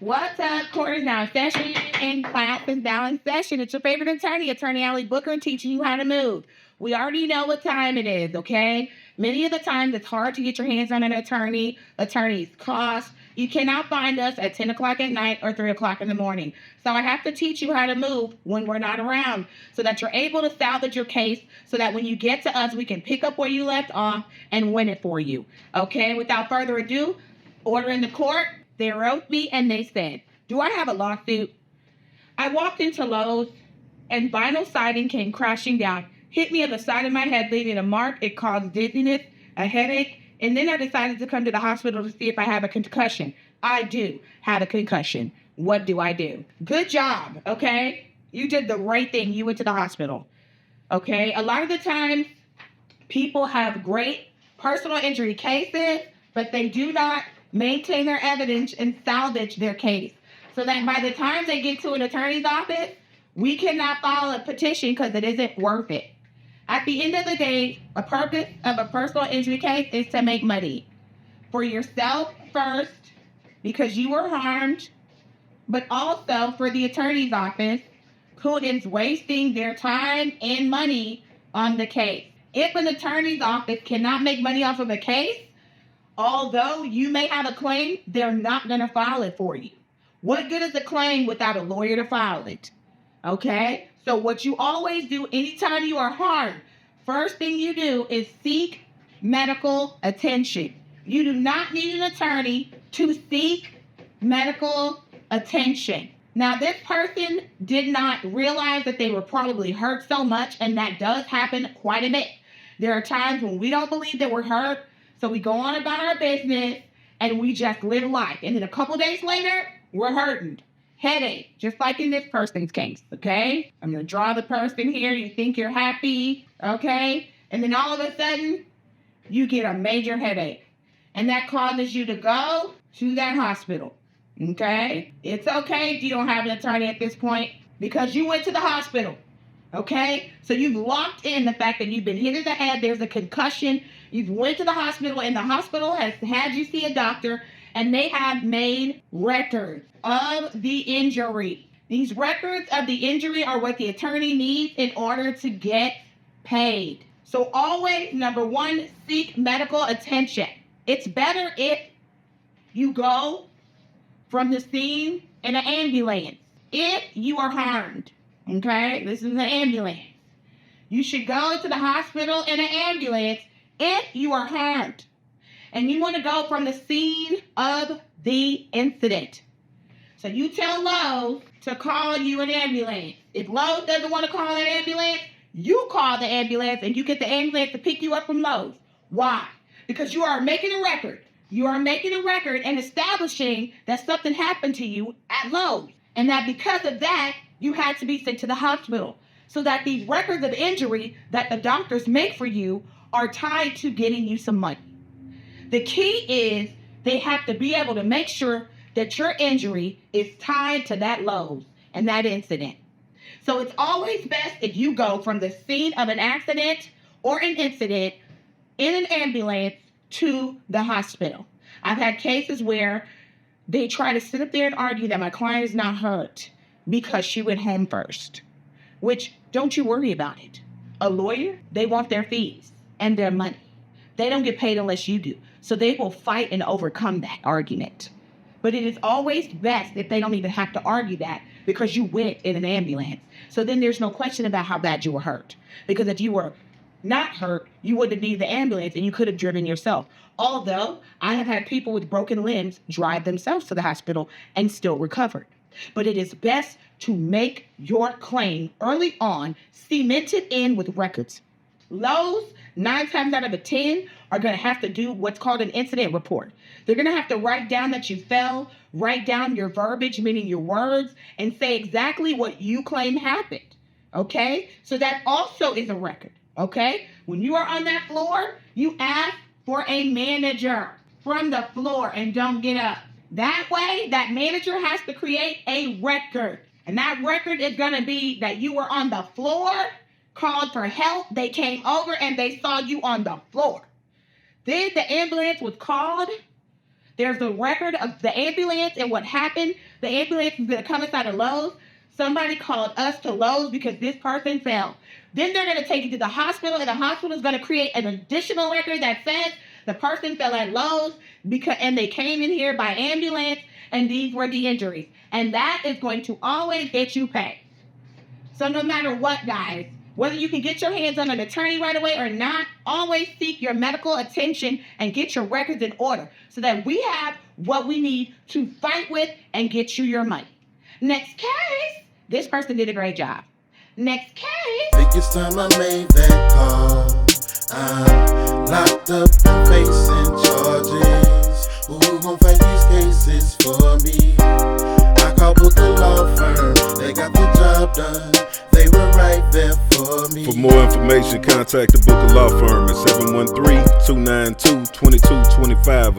What's up? Court is now in session and class is now in session. It's your favorite attorney, Attorney Allie Booker, teaching you how to move. We already know what time it is, okay? Many of the times it's hard to get your hands on an attorney. Attorneys cost. You cannot find us at 10 o'clock at night or 3 o'clock in the morning. So I have to teach you how to move when we're not around so that you're able to salvage your case so that when you get to us, we can pick up where you left off and win it for you. Okay, without further ado, order in the court. They wrote me and they said, do I have a lawsuit? I walked into Lowe's and vinyl siding came crashing down, hit me on the side of my head, leaving a mark. It caused dizziness, a headache, and then I decided to come to the hospital to see if I have a concussion. I do have a concussion. What do I do? Good job, okay? You did the right thing. You went to the hospital, okay? A lot of the times, people have great personal injury cases, but they do not maintain their evidence and salvage their case. So that by the time they get to an attorney's office, we cannot file a petition because it isn't worth it. At the end of the day, a purpose of a personal injury case is to make money for yourself first because you were harmed, but also for the attorney's office who is wasting their time and money on the case. If an attorney's office cannot make money off of a case, although you may have a claim, they're not going to file it for you. What good is a claim without a lawyer to file it? Okay? So what you always do anytime you are harmed, first thing you do is seek medical attention. You do not need an attorney to seek medical attention. Now, this person did not realize that they were probably hurt so much, and that does happen quite a bit. There are times when we don't believe that we're hurt, so we go on about our business and we just live life. And then a couple days later, we're hurting. Headache, just like in this person's case, okay? I'm going to draw the person here. You think you're happy, okay? And then all of a sudden, you get a major headache. And that causes you to go to that hospital, okay? It's okay if you don't have an attorney at this point because you went to the hospital, okay? So you've locked in the fact that you've been hit in the head. There's a concussion. You've went to the hospital, and the hospital has had you see a doctor, and they have made records of the injury. These records of the injury are what the attorney needs in order to get paid. So always, number one, seek medical attention. It's better if you go from the scene in an ambulance. If you are harmed, okay, this is an ambulance. You should go to the hospital in an ambulance if you are harmed and you want to go from the scene of the incident. So you tell Lowe's to call you an ambulance. If Lowe's doesn't want to call an ambulance, you call the ambulance and you get the ambulance to pick you up from Lowe's. Why? Because you are making a record. You are making a record and establishing that something happened to you at Lowe's. And that because of that, you had to be sent to the hospital. So that these records of injury that the doctors make for you are tied to getting you some money. The key is they have to be able to make sure that your injury is tied to that Lowe's and that incident. So it's always best if you go from the scene of an accident or an incident in an ambulance to the hospital. I've had cases where they try to sit up there and argue that my client is not hurt because she went home first, which don't you worry about it. A lawyer, they want their fees and their money. They don't get paid unless you do. So they will fight and overcome that argument. But it is always best if they don't even have to argue that because you went in an ambulance. So then there's no question about how bad you were hurt. Because if you were not hurt, you wouldn't need the ambulance and you could have driven yourself. Although I have had people with broken limbs drive themselves to the hospital and still recovered. But it is best to make your claim early on cemented in with records. Lowe's, 9 times out of 10, are going to have to do what's called an incident report. They're going to have to write down that you fell, write down your verbiage, meaning your words, and say exactly what you claim happened. Okay? So that also is a record. Okay? When you are on that floor, you ask for a manager from the floor and don't get up. That way, that manager has to create a record. And that record is going to be that you were on the floor, called for help, they came over and they saw you on the floor. Then the ambulance was called, There's a record of the ambulance and what happened. The ambulance is going to come inside of Lowe's. Somebody called us to Lowe's because this person fell. Then they're going to take you to the hospital, and the hospital is going to create an additional record that says the person fell at Lowe's and they came in here by ambulance, and these were the injuries. And that is going to always get you paid. So no matter what, guys, whether you can get your hands on an attorney right away or not, always seek your medical attention and get your records in order so that we have what we need to fight with and get you your money. Next case. This person did a great job. Next case. Think it's time I made that call. I'm locked up and facing charges. Who gon' fight these cases for me? I called Booker Law Firm. They got the job done. They were right there for me. For more information, contact the Booker Law Firm at 713-292-2225.